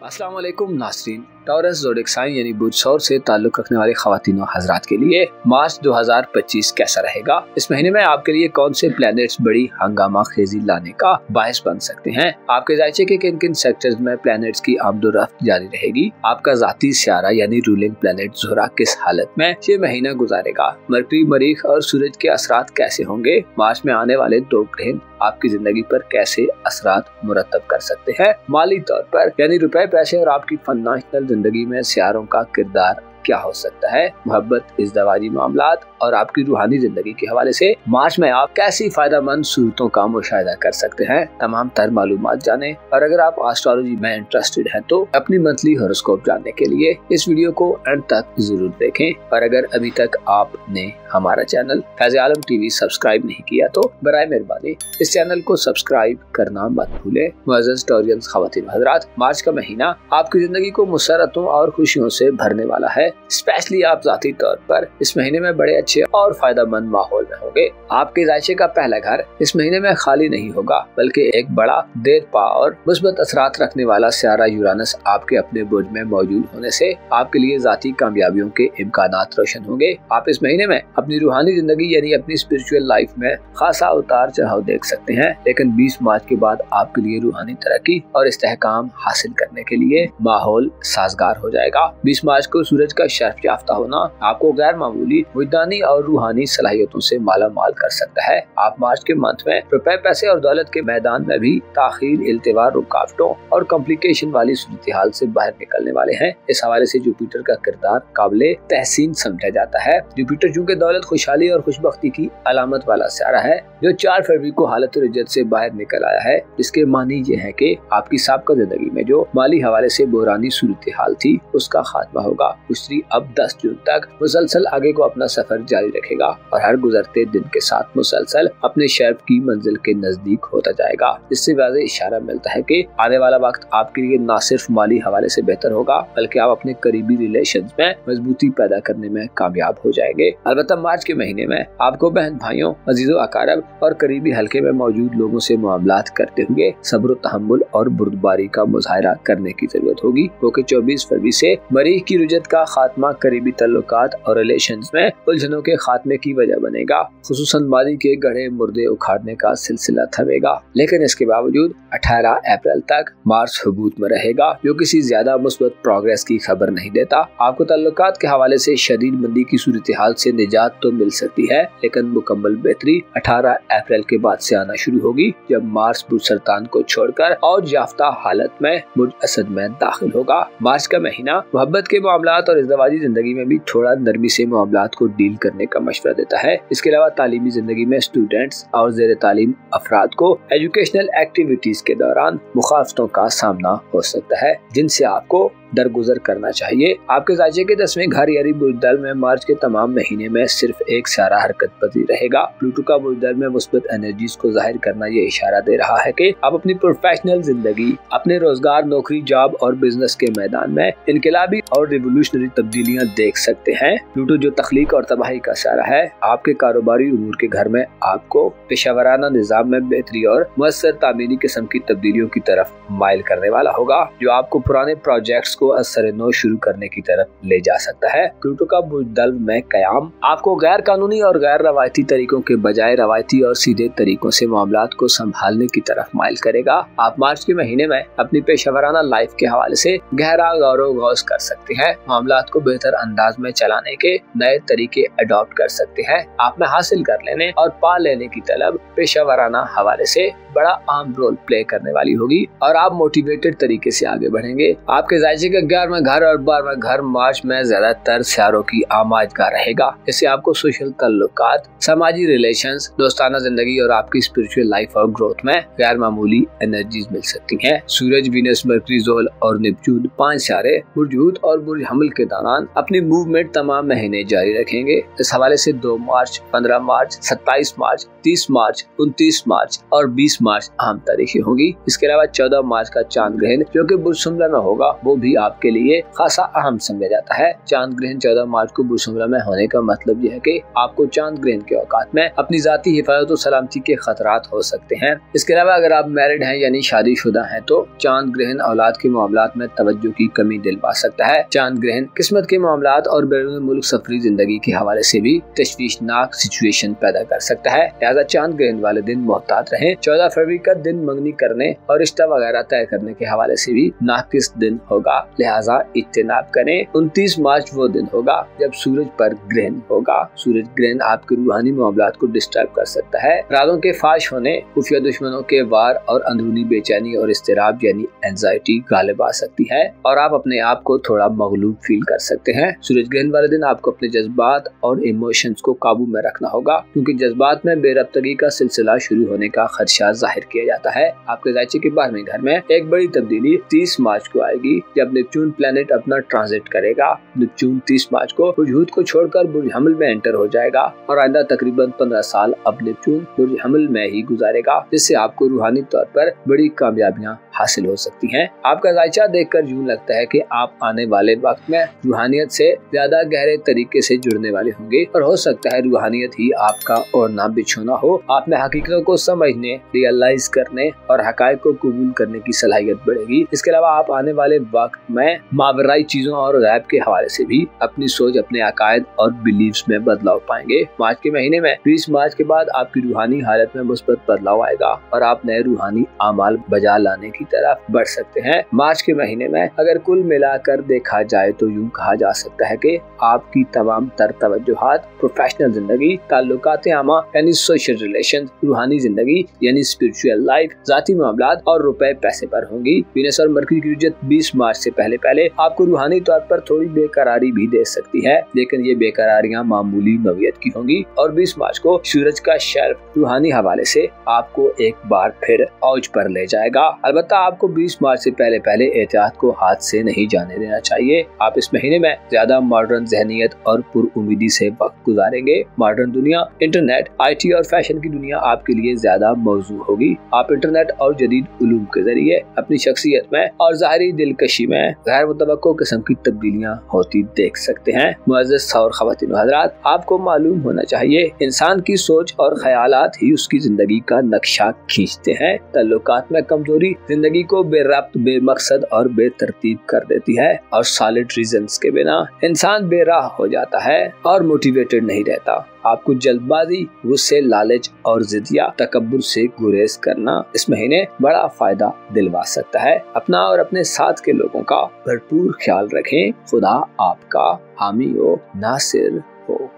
अस्सलाम वालेकुम नाज़रीन। टॉरस ज़ोडिएक साइन यानी बुर्ज सौर से ताल्लुक़ रखने वाले ख़वातीन और हज़रात के लिए मार्च 2025 कैसा रहेगा? इस महीने में आपके लिए कौन से प्लैनेट्स बड़ी हंगामा खेजी लाने का बायस बन सकते हैं? आपके ज़ायचे के किन किन सेक्टर्स में प्लैनेट्स की आमदोरफ्त जारी रहेगी? आपका ज़ाती सियारा यानी रूलिंग प्लैनेट ज़ोहरा किस हालत में ये महीना गुजारेगा? मरकरी, मरीख और सूरज के असरात कैसे होंगे? मार्च में आने वाले दो ग्रह आपकी जिंदगी पर कैसे असरात मुरतब कर सकते हैं? माली तौर पर यानी रुपए, पैसे और आपकी फाइनेंशियल जिंदगी में सियारों का किरदार क्या हो सकता है? मोहब्बत, इज़्दवाजी मामलात और आपकी रूहानी जिंदगी के हवाले से मार्च में आप कैसी फायदेमंद सूरतों का मुशाहिदा कर सकते हैं? तमाम तर मालूमात जाने। और अगर आप एस्ट्रोलॉजी में इंटरेस्टेड हैं तो अपनी मंथली हॉरोस्कोप जानने के लिए इस वीडियो को अंत तक जरूर देखें। और अगर अभी तक आपने हमारा चैनल फैज़ आलम टीवी सब्सक्राइब नहीं किया तो बराए मेहरबानी इस चैनल को सब्सक्राइब करना मत भूलें। मुअज़्ज़ज़ टॉरियंस ख़वातीन हज़रात, मार्च का महीना आपकी जिंदगी को मुसर्रतों और खुशियों से भरने वाला है। स्पेशली आप ज़ाती तौर पर इस महीने में बड़े अच्छे और फायदेमंद माहौल में होंगे। आपके ज़ायचे का पहला घर इस महीने में खाली नहीं होगा, बल्कि एक बड़ा देरपा और मुस्बत असरात रखने वाला सियारा यूरानस आपके अपने बुर्ज में मौजूद होने से आपके लिए ज़ाती कामयाबियों के इम्कानात रोशन होंगे। आप इस महीने में अपनी रूहानी जिंदगी यानी अपनी स्पिरिचुअल लाइफ में खासा उतार चढ़ाव देख सकते हैं, लेकिन 20 मार्च के बाद आपके लिए रूहानी तरक्की और इस्तेहकाम हासिल करने के लिए माहौल साजगार हो जाएगा। 20 मार्च को सूरज का शर्फ याफ्ता होना आपको गैर मामूली विज्ञानी और रूहानी सलाहियतों से माला माल कर सकता है। आप मार्च के मंथ में रुपए, पैसे और दौलत के मैदान में भी ताखीर, इल्तिवा, रुकावटों और कॉम्प्लिकेशन वाली सूरत हाल से बाहर निकलने वाले हैं। इस हवाले से जुपिटर का किरदार काबिले तहसीन समझा जाता है। जुपिटर चूँकि दौलत, खुशहाली और खुशबख्ती की अलामत वाला सियारा है जो 4 फरवरी को हालत रिज्जत से बाहर निकल आया है, इसके मानी ये है कि आपकी साबिक़ा जिंदगी में जो माली हवाले से बुहरानी सूरत हाल थी उसका खात्मा होगा। दूसरी अब 10 जून तक मुसलसल आगे को अपना सफर जारी रखेगा और हर गुजरते दिन के साथ मुसलसल अपने शर्फ की मंजिल के नजदीक होता जाएगा। इससे वाज़ेह इशारा मिलता है कि आने वाला वक्त आपके लिए न सिर्फ माली हवाले से बेहतर होगा, बल्कि आप अपने करीबी रिलेशंस में मजबूती पैदा करने में कामयाब हो जाएंगे। अलबत्ता मार्च के महीने में आपको बहन भाइयों, अजीजों, अकारब और करीबी हल्के में मौजूद लोगों से मामलात करते हुए सब्र, तहम्मुल और बुर्दबारी का मुजाहरा करने की जरूरत होगी, क्योंकि 24 फरवरी से मरीख की रुजत का खात्मा करीबी तल्लुकात और रिलेशंस में उलझनों के खात्मे की वजह बनेगा। खुसूसन मादी के गढ़े मुर्दे उखाड़ने का सिलसिला थमेगा, लेकिन इसके बावजूद 18 अप्रैल तक मार्च हुबूत में रहेगा, जो किसी ज्यादा मुस्बत प्रोग्रेस की खबर नहीं देता। आपको तल्लुकात के हवाले से शदीद मंदी की सूरत हाल से निजात तो मिल सकती है, लेकिन मुकम्मल बेहतरी 18 अप्रैल के बाद से आना शुरू होगी, जब मार्च बुर्ज सरतान को छोड़कर और याफ्ता हालत में बुर्ज असद में दाखिल होगा। मार्च का महीना मोहब्बत के मामलात और इज़्दवाजी जिंदगी में भी थोड़ा नरमी से मामलात को डील करने का मशवरा देता है। इसके अलावा तालीमी जिंदगी में स्टूडेंट्स और ज़ेर तालीम अफराद को एजुकेशनल एक्टिविटीज के दौरान मुखालफतों का सामना हो सकता है, जिनसे आपको दरगुजर करना चाहिए। आपके ज़ायचे के 10वें घर यानी बुर्ज में मार्च के तमाम महीने में सिर्फ एक सियारा हरकत पजीर रहेगा। प्लूटो का बुर्ज में मुस्बत एनर्जीज को जाहिर करना ये इशारा दे रहा है कि आप अपनी प्रोफेशनल जिंदगी, अपने रोजगार, नौकरी, जॉब और बिजनेस के मैदान में इनकलाबी और रिवोल्यूशनरी तब्दीलियां देख सकते हैं। प्लूटो जो तख्लीक और तबाही का सियारा है, आपके कारोबारी उमूर के घर में आपको पेशावराना निजाम में बेहतरी और मुअस्सर तामीरी किस्म की तब्दीलियों की तरफ माइल करने वाला होगा, जो आपको पुराने प्रोजेक्ट्स को असर नौ शुरू करने की तरफ ले जा सकता है। प्लूटो का बुर्ज में कयाम आपको गैर कानूनी और गैर रवायती तरीकों के बजाय रवायती और सीधे तरीकों से मामलात को संभालने की तरफ माइल करेगा। आप मार्च के महीने में अपनी पेशेवराना लाइफ के हवाले से गहरा गौर गौस कर सकते हैं। मामलात को बेहतर अंदाज में चलाने के नए तरीके अडॉप्ट कर सकते हैं। आप में हासिल कर लेने और पा लेने की तलब पेशेवराना हवाले से बड़ा अहम रोल प्ले करने वाली होगी और आप मोटिवेटेड तरीके से आगे बढ़ेंगे। आपके ज़ायचे का 11वां घर और 12वां घर मार्च में ज्यादातर सियारों की आमाजगाह रहेगा। इससे आपको सोशल ताल्लुकात, समाजी रिलेशंस, दोस्ताना जिंदगी और आपकी स्पिरिचुअल लाइफ और ग्रोथ में गैर मामूली एनर्जीज मिल सकती हैं। सूरज, वीनस, मरकरी, ज़ोहल और नेपच्यून 5 सियारे बुर्ज हूत और बुर्ज हमल के दौरान अपनी मूवमेंट तमाम महीने जारी रखेंगे। इस हवाले से 2 मार्च, 15 मार्च, 27 मार्च, 30 मार्च, 29 मार्च और 20 मार्च अहम तारीखें होगी। इसके अलावा 14 मार्च का चांद ग्रहण जो कि बुर्ज सुमरा में होगा, वो भी आपके लिए खासा अहम समझा जाता है। चांद ग्रहण 14 मार्च को बुरशुमाह में होने का मतलब यह है कि आपको चांद ग्रहण के औकात में अपनी जाती हिफाजत और सलामती के खतरात हो सकते हैं। इसके अलावा अगर आप मैरिड हैं यानी शादीशुदा हैं तो चांद ग्रहण औलाद के मामलात में तवज्जो की कमी दिलवा सकता है। चांद ग्रहण किस्मत के मामलात और बैरून मुल्क सफरी जिंदगी के हवाले से भी तशवीशनाक सिचुएशन पैदा कर सकता है। लिहाजा चांद ग्रहण वाले दिन मोहतात रहें। 14 फरवरी का दिन मंगनी करने और रिश्ता वगैरह तय करने के हवाले से भी नाकिस दिन होगा, लिहाजा इज्तिनाब करें। 29 मार्च वो दिन होगा जब सूरज पर ग्रहण होगा। सूरज ग्रहण आपके रूहानी मामलात को डिस्टर्ब कर सकता है। राजों के फाश होने, खुफिया दुश्मनों के वार और अंदरूनी बेचैनी और इस्तिराब यानी एंजाइटी गालिब आ सकती है और आप अपने आप को थोड़ा मगलूब फील कर सकते हैं। सूरज ग्रहण वाले दिन आपको अपने जज्बात और इमोशंस को काबू में रखना होगा, क्योंकि जज्बात में बेरब्तगी का सिलसिला शुरू होने का खदशा जाहिर किया जाता है। आपके ज़ायचे के 12वें घर में एक बड़ी तब्दीली 30 मार्च को आएगी जब नेपच्यून प्लैनेट अपना ट्रांजिट करेगा। नेपच्यून 30 मार्च को बुर्ज को छोड़कर बुर्ज हमल में एंटर हो जाएगा और आइंदा तकरीबन 15 साल अब नेपच्यून बुर्ज हमल में ही गुजारेगा, जिससे आपको रूहानी तौर पर बड़ी कामयाबियां हासिल हो सकती हैं। आपका ज़ायचा देखकर यूं लगता है कि आप आने वाले वक्त में रूहानियत से ज्यादा गहरे तरीके से जुड़ने वाले होंगे और हो सकता है रूहानियत ही आपका ओढ़ना बिछोना हो। आप में हकीकतों को समझने, रियलाइज करने और हकायक को कबूल करने की सलाहियत बढ़ेगी। इसके अलावा आप आने वाले वक्त में मावराई चीजों और गैब के हवाले से भी अपनी सोच, अपने अकायद और बिलीव्स में बदलाव पाएंगे। मार्च के महीने में 20 मार्च के बाद आपकी रूहानी हालत में मुस्बत बदलाव आएगा और आप नए रूहानी आमाल बजा लाने की तरफ बढ़ सकते हैं। मार्च के महीने में अगर कुल मिलाकर देखा जाए तो यूं कहा जा सकता है कि आपकी तमाम तर तवज्जुहात प्रोफेशनल जिंदगी, ताल्लुकात आमा यानी सोशल रिलेशन, रूहानी जिंदगी यानी स्पिरिचुअल लाइफ, जाती मामलात और रुपए पैसे पर होंगी। वीनस और मरकरी की उज्जत 20 मार्च से पहले आपको रूहानी तौर पर थोड़ी बेकरारी भी दे सकती है, लेकिन ये बेकरारियां मामूली नौयत की होंगी। और 20 मार्च को सूरज का शर्फ रूहानी हवाले से आपको एक बार फिर औज पर ले जाएगा। अलबत्ता आपको 20 मार्च से पहले एहतियात को हाथ से नहीं जाने देना चाहिए। आप इस महीने में ज्यादा मॉडर्न ज़हनियत और पुरउम्मीदी से वक्त गुजारेंगे। मॉडर्न दुनिया, इंटरनेट, IT और फैशन की दुनिया आपके लिए ज्यादा मौजू होगी। आप इंटरनेट और जदीद उलूम के जरिए अपनी शख्सियत में और ज़ाहरी दिलकशी में गैर मुतवक्को किस्म की तब्दीलियां होती देख सकते हैं। मुअज़्ज़ज़ और ख़वातीन व हज़रात, आपको मालूम होना चाहिए इंसान की सोच और ख्यालात ही उसकी जिंदगी का नक्शा खींचते हैं। ताल्लुकात में कमजोरी जिंदगी को बेरब्त, बेमकसद और बेतरतीब कर देती है और सॉलिड रीजंस के बिना इंसान बेराह हो जाता है और मोटिवेटेड नहीं रहता। आपको जल्दबाजी, गुस्से, लालच और जिदिया, तकब्बुर से गुरेज करना इस महीने बड़ा फायदा दिलवा सकता है। अपना और अपने साथ के लोगों का भरपूर ख्याल रखें। खुदा आपका हामी हो, नासिर हो।